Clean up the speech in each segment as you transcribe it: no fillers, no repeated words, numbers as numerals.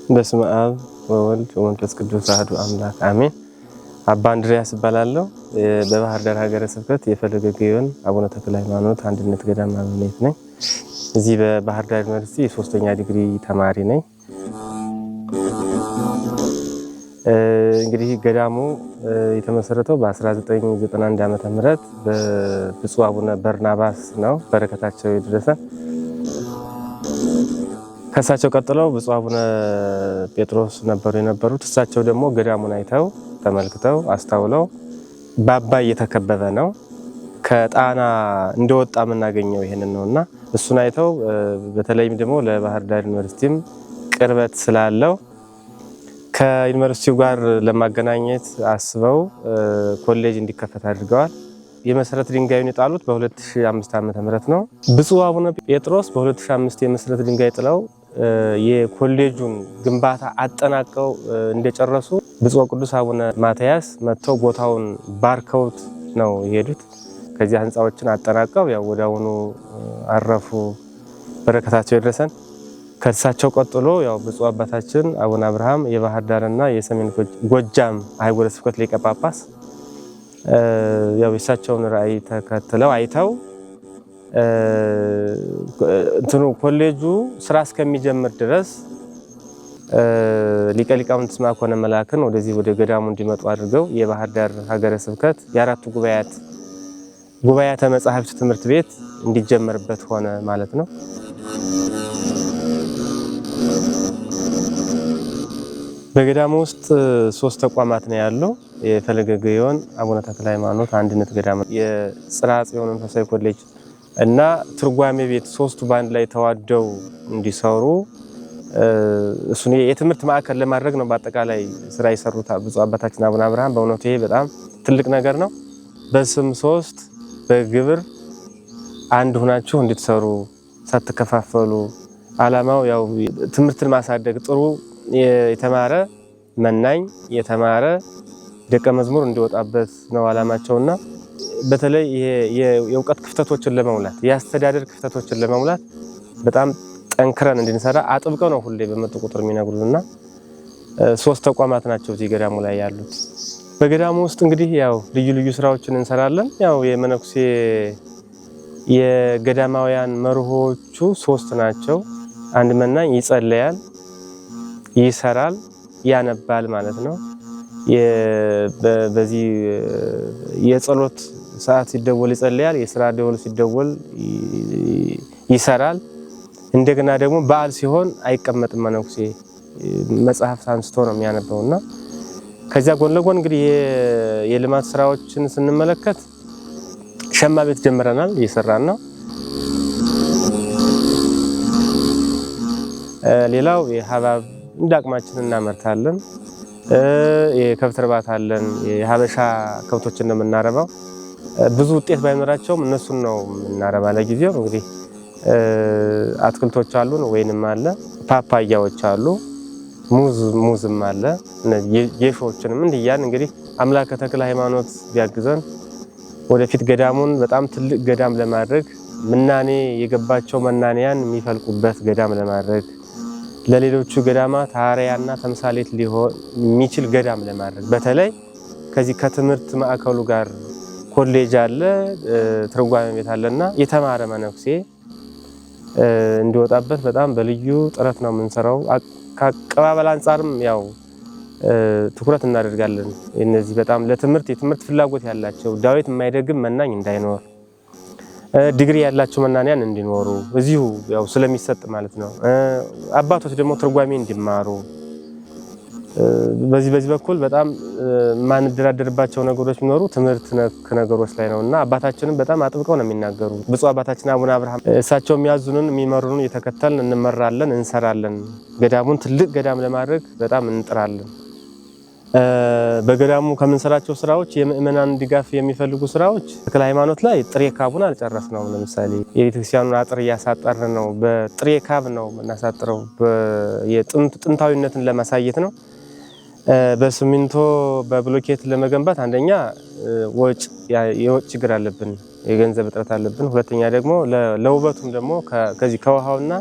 በስመ አብ ወወልድ ወመንፈስ ቅዱስ አሐዱ አምላክ አሜን። አባ እንድርያስ እባላለሁ። በባህር ዳር ሀገረ ስብከት የፈለገ ግዮን አቡነ ተክለ ሃይማኖት አንድነት ገዳም አበምኔት ነኝ። እዚህ በባህር ዳር ዩኒቨርሲቲ የሶስተኛ ዲግሪ ተማሪ ነኝ። እንግዲህ ገዳሙ የተመሰረተው በ1991 ዓመተ ምህረት በብፁዕ አቡነ በርናባስ ነው። በረከታቸው ይድረሰን። ከሳቸው ቀጥለው ብፁዕ አቡነ ጴጥሮስ ነበሩ የነበሩት። እሳቸው ደግሞ ገዳሙን አይተው ተመልክተው አስተውለው በአባይ የተከበበ ነው፣ ከጣና እንደወጣ የምናገኘው ይሄንን ነውና እሱን አይተው በተለይም ደግሞ ለባህር ዳር ዩኒቨርሲቲም ቅርበት ስላለው ከዩኒቨርሲቲው ጋር ለማገናኘት አስበው ኮሌጅ እንዲከፈት አድርገዋል። የመሰረት ድንጋዩን የጣሉት በ2005 ዓመተ ምህረት ነው። ብፁዕ አቡነ ጴጥሮስ በ2005 የመሰረት ድንጋይ ጥለው የኮሌጁን ግንባታ አጠናቀው እንደጨረሱ ብፁዕ ቅዱስ አቡነ ማትያስ መጥተው ቦታውን ባርከውት ነው የሄዱት። ከዚህ ህንፃዎችን አጠናቀው ያው ወዲያውኑ አረፉ። በረከታቸው ይድረሰን። ከእሳቸው ቀጥሎ ያው ብፁዕ አባታችን አቡነ አብርሃም የባህር ዳርና የሰሜን ጎጃም አህጉረ ስብከት ሊቀ ጳጳስ ያው የእሳቸውን ራዕይ ተከትለው አይተው ኮሌጁ ስራ እስከሚጀምር ድረስ ሊቀ ሊቃውንት ስምዐኮነ መላክን ወደዚህ ወደ ገዳሙ እንዲመጡ አድርገው የባህር ዳር ሀገረ ስብከት የአራቱ ጉባኤያተ መጻሕፍት ትምህርት ቤት እንዲጀመርበት ሆነ ማለት ነው። በገዳሙ ውስጥ 3 ተቋማት ነው ያለው። የፈለገ ግዮን አቡነ ተክለ ሃይማኖት አንድነት ገዳም፣ የጽርሐ ጽዮን መንፈሳዊ ኮሌጅ እና ትርጓሜ ቤት ሶስቱ ባንድ ላይ ተዋደው እንዲሰሩ እሱን የትምህርት ማዕከል ለማድረግ ነው በአጠቃላይ ስራ የሰሩት ብፁዕ አባታችን አቡነ አብርሃም። በእውነቱ ይሄ በጣም ትልቅ ነገር ነው። በስም 3 በግብር አንድ ሆናችሁ እንድትሰሩ ሳትከፋፈሉ፣ ዓላማው ያው ትምህርትን ማሳደግ፣ ጥሩ የተማረ መናኝ የተማረ ደቀ መዝሙር እንዲወጣበት ነው ዓላማቸውና በተለይ የእውቀት ክፍተቶችን ለመሙላት የአስተዳደር ክፍተቶችን ለመሙላት በጣም ጠንክረን እንድንሰራ አጥብቀው ነው ሁሌ በመጡ ቁጥር የሚነግሩንና 3 ተቋማት ናቸው እዚህ ገዳሙ ላይ ያሉት። በገዳሙ ውስጥ እንግዲህ ያው ልዩ ልዩ ስራዎችን እንሰራለን። ያው የመነኩሴ የገዳማውያን መርሆቹ 3 ናቸው። አንድ መናኝ ይጸለያል፣ ይሰራል፣ ያነባል ማለት ነው። በዚህ የጸሎት ሰዓት ሲደወል ይጸለያል፣ የስራ ደወል ሲደወል ይሰራል። እንደገና ደግሞ በዓል ሲሆን አይቀመጥም መነኩሴ፣ መጽሐፍ አንስቶ ነው የሚያነበውና ከዚያ ጎን ለጎን እንግዲህ የልማት ስራዎችን ስንመለከት ሸማ ቤት ጀምረናል፣ እየሰራን ነው። ሌላው የሀባብ እንደ አቅማችን እናመርታለን። የከብት እርባታ አለን። የሀበሻ ከብቶችን ነው የምናረባው። ብዙ ውጤት ባይኖራቸውም እነሱን ነው የምናረባ። ለጊዜው እንግዲህ አትክልቶች አሉን፣ ወይንም አለ፣ ፓፓያዎች አሉ፣ ሙዝም አለ። የሾዎችንም እንዲያን እንግዲህ አምላከ ተክለ ሃይማኖት ቢያግዘን ወደፊት ገዳሙን በጣም ትልቅ ገዳም ለማድረግ ምናኔ የገባቸው መናንያን የሚፈልቁበት ገዳም ለማድረግ ለሌሎቹ ገዳማት አርአያና ተምሳሌት ሊሆን የሚችል ገዳም ለማድረግ በተለይ ከዚህ ከትምህርት ማዕከሉ ጋር ኮሌጅ አለ፣ ትርጓሜ ቤት አለና የተማረ መነኩሴ እንዲወጣበት በጣም በልዩ ጥረት ነው የምንሰራው። ከአቀባበል አንጻርም ያው ትኩረት እናደርጋለን። እነዚህ በጣም የትምህርት ፍላጎት ያላቸው ዳዊት የማይደግም መናኝ እንዳይኖር፣ ዲግሪ ያላቸው መናንያን እንዲኖሩ እዚሁ ያው ስለሚሰጥ ማለት ነው። አባቶች ደግሞ ትርጓሜ እንዲማሩ በዚህ በኩል በጣም ማንደራደርባቸው ነገሮች ቢኖሩ ትምህርት ነክ ነገሮች ላይ ነውና አባታችንን በጣም አጥብቀው ነው የሚናገሩ። ብፁዕ አባታችን አቡነ አብርሃም እሳቸው የሚያዙንን የሚመሩንን እየተከተልን እንመራለን፣ እንሰራለን። ገዳሙን ትልቅ ገዳም ለማድረግ በጣም እንጥራለን። በገዳሙ ከምንሰራቸው ስራዎች የምእመናን ድጋፍ የሚፈልጉ ስራዎች ተክለ ሃይማኖት ላይ ጥሬ ካቡን አልጨረስነውም። ለምሳሌ የቤተክርስቲያኑን አጥር እያሳጠርን ነው። በጥሬ ካብ ነው የምናሳጥረው። ጥንታዊነትን ለማሳየት ነው። በሲሚንቶ በብሎኬት ለመገንባት አንደኛ የወጭ ችግር አለብን፣ የገንዘብ እጥረት አለብን። ሁለተኛ ደግሞ ለውበቱም ደግሞ ከዚህ ከውሃውና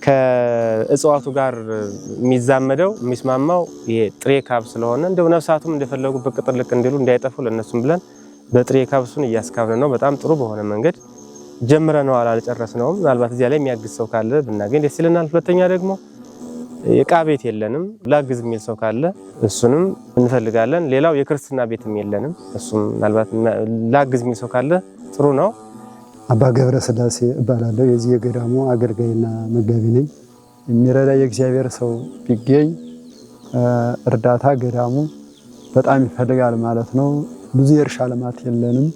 ከእጽዋቱ ጋር የሚዛመደው የሚስማማው ይሄ ጥሬ ካብ ስለሆነ እንደው ነፍሳቱም እንደፈለጉ በቅጥልቅ እንዲሉ እንዳይጠፉ ለነሱም ብለን በጥሬ ካብሱን እያስካብን ነው። በጣም ጥሩ በሆነ መንገድ ጀምረነዋል፣ አልጨረስነውም። ምናልባት እዚያ ላይ የሚያግዝ ሰው ካለ ብናገኝ ደስ ይለናል። ሁለተኛ ደግሞ የዕቃ ቤት የለንም፣ ላግዝ የሚል ሰው ካለ እሱንም እንፈልጋለን። ሌላው የክርስትና ቤትም የለንም፣ እሱም ምናልባት ላግዝ የሚል ሰው ካለ ጥሩ ነው። አባ ገብረ ስላሴ እባላለሁ። የዚህ የገዳሙ አገልጋይና መጋቢ ነኝ። የሚረዳ የእግዚአብሔር ሰው ቢገኝ እርዳታ ገዳሙ በጣም ይፈልጋል ማለት ነው። ብዙ የእርሻ ልማት የለንም።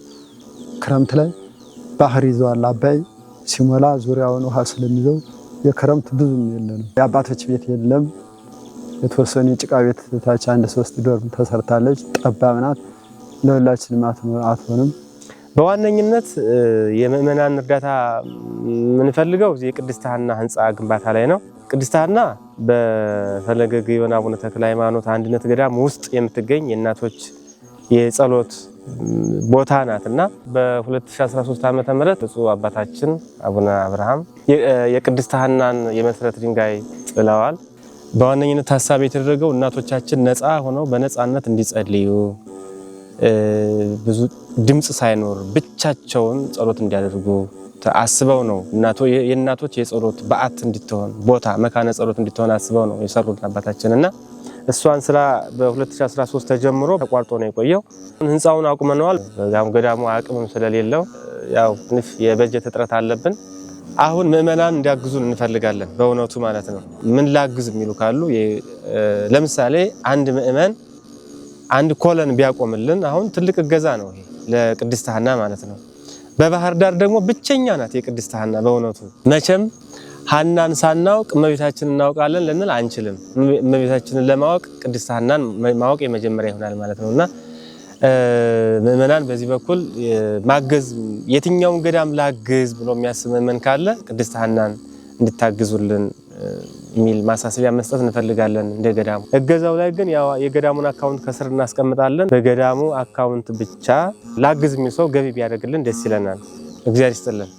ክረምት ላይ ባህር ይዘዋል አባይ ሲሞላ ዙሪያውን ውሃ ስለሚይዘው የክረምት ብዙም የለንም። የአባቶች ቤት የለም። የተወሰነ የጭቃ ቤት ታች 1-3 ዶርም ተሰርታለች። ጠባብ ናት፣ ለሁላችንም አትሆንም። በዋነኝነት የምእመናን እርዳታ የምንፈልገው የቅድስት ሐና ህንፃ ግንባታ ላይ ነው። ቅድስት ሐና በፈለገ ግዮን አቡነ ተክለ ሃይማኖት አንድነት ገዳም ውስጥ የምትገኝ የእናቶች የጸሎት ቦታ ናትና በ2013 ዓ.ም ብፁዕ አባታችን አቡነ አብርሃም የቅድስት ሐናን የመሰረት ድንጋይ ጥለዋል። በዋነኝነት ሐሳብ የተደረገው እናቶቻችን ነፃ ሆነው በነፃነት እንዲጸልዩ ብዙ ድምጽ ሳይኖር ብቻቸውን ጸሎት እንዲያደርጉ አስበው ነው። የእናቶች የጸሎት በዓት እንድትሆን ቦታ መካነ ጸሎት እንድትሆን አስበው ነው የሰሩት አባታችንና እሷን ስራ በ2013 ተጀምሮ ተቋርጦ ነው የቆየው። ህንፃውን አቁመነዋል። ገዳሙ አቅምም ስለሌለው ያው ትንሽ የበጀት እጥረት አለብን። አሁን ምእመናን እንዲያግዙን እንፈልጋለን በእውነቱ ማለት ነው። ምን ላግዝ የሚሉ ካሉ ለምሳሌ አንድ ምእመን አንድ ኮለን ቢያቆምልን አሁን ትልቅ እገዛ ነው ይሄ ለቅድስት ሐና ማለት ነው። በባህር ዳር ደግሞ ብቸኛ ናት የቅድስት ሐና በእውነቱ መቼም ሐናን ሳናውቅ እመቤታችንን እናውቃለን ልንል አንችልም። እመቤታችንን ለማወቅ ቅድስት ሐናን ማወቅ የመጀመሪያ ይሆናል ማለት ነውና ምእመናን በዚህ በኩል ማገዝ የትኛውን ገዳም ላግዝ ብሎ የሚያስብ ምእመን ካለ ቅድስት ሐናን እንድታግዙልን የሚል ማሳሰቢያ መስጠት እንፈልጋለን። እንደ ገዳሙ እገዛው ላይ ግን ያው የገዳሙን አካውንት ከስር እናስቀምጣለን። በገዳሙ አካውንት ብቻ ላግዝ የሚል ሰው ገቢ ቢያደርግልን ደስ ይለናል። እግዚአብሔር ይስጥልን።